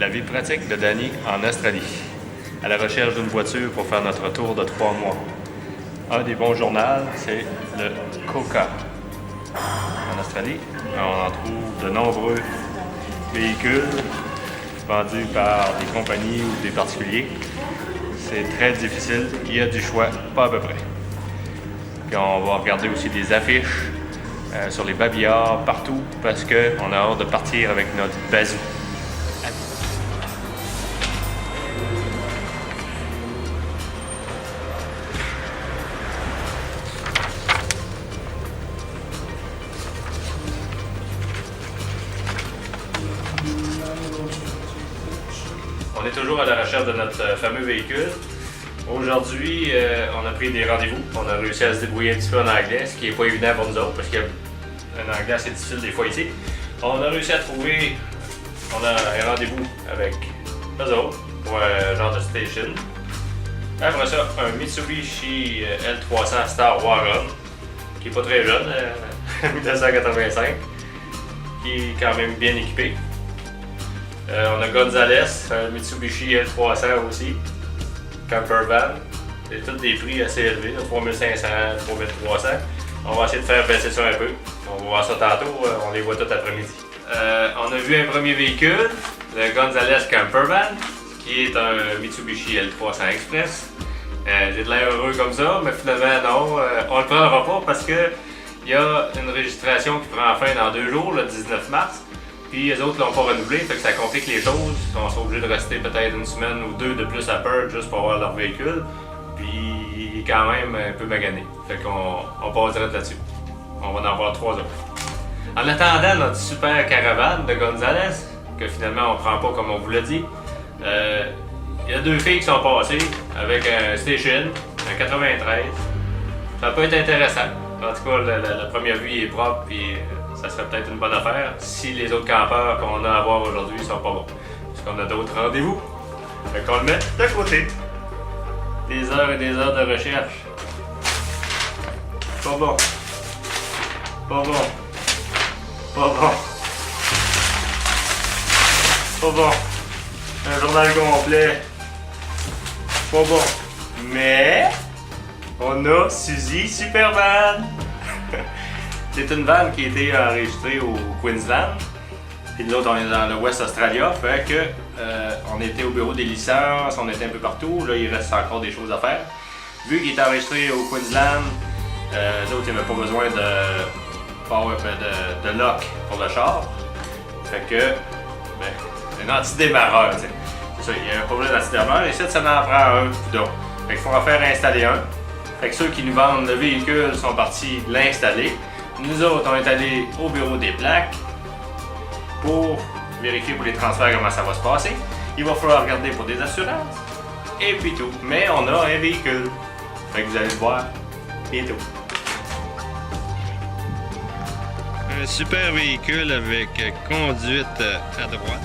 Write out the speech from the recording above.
La vie pratique de Danny en Australie. À la recherche d'une voiture pour faire notre tour de 3 mois. Un des bons journaux, c'est le Coca. En Australie, on en trouve de nombreux véhicules vendus par des compagnies ou des particuliers. C'est très difficile, il y a du choix, pas à peu près. Puis on va regarder aussi des affiches sur les babillards partout parce qu'on a hâte de partir avec notre bazou. On est toujours à la recherche de notre fameux véhicule. Aujourd'hui, on a pris des rendez-vous. On a réussi à se débrouiller un petit peu en anglais, ce qui n'est pas évident pour nous autres parce qu'il y a un anglais assez difficile des fois ici. On a réussi à trouver, on a un rendez-vous avec eux autres pour un genre de station. Après ça, un Mitsubishi L300 Star Wagon, qui n'est pas très jeune, 1985, qui est quand même bien équipé. On a Gonzales, un Mitsubishi L300 aussi, camper van. C'est tous des prix assez élevés, 3500, 3300. On va essayer de faire baisser ça un peu. On va voir ça tantôt, on les voit tout après-midi. On a vu un premier véhicule, le Gonzales Camper Van, qui est un Mitsubishi L300 Express. J'ai de l'air heureux comme ça, mais finalement non, on le prendra pas parce que il y a une registration qui prend fin dans 2 jours, le 19 mars. Puis les autres l'ont pas renouvelé, fait que ça complique les choses. On sera obligé de rester peut-être 1 semaine ou 2 de plus à Perth juste pour avoir leur véhicule. Puis il est quand même un peu magané. Fait qu'on passe direct là-dessus. On va en avoir 3 autres. En attendant notre super caravane de Gonzales, que finalement on prend pas comme on vous l'a dit, il y a 2 filles qui sont passées avec un Station, un 93. Ça peut être intéressant. En tout cas, la première vue est propre et ça serait peut-être une bonne affaire si les autres campeurs qu'on a à voir aujourd'hui sont pas bons. Parce qu'on a d'autres rendez-vous. Fait qu'on le met de côté. Des heures et des heures de recherche. Pas bon. Pas bon. Pas bon. Pas bon. Un journal complet. Pas bon. Mais on a Suzy Superman. C'est une vanne qui a été enregistrée au Queensland. Puis l'autre, on est dans le West Australia. Fait que on était au bureau des licences, on était un peu partout. Là, il reste encore des choses à faire. Vu qu'il est enregistré au Queensland, l'autre, il n'y avait pas besoin de lock pour le char. Fait que, ben, c'est un anti-démarreur. C'est ça, il y a un problème d'anti-démarreur. Et ça en prend un coudon. Fait qu'il faut en faire installer un. Fait que ceux qui nous vendent le véhicule sont partis l'installer. Nous autres, on est allés au bureau des plaques pour vérifier pour les transferts comment ça va se passer. Il va falloir regarder pour des assurances et puis tout. Mais on a un véhicule. Fait que vous allez le voir bientôt. Un super véhicule avec conduite à droite.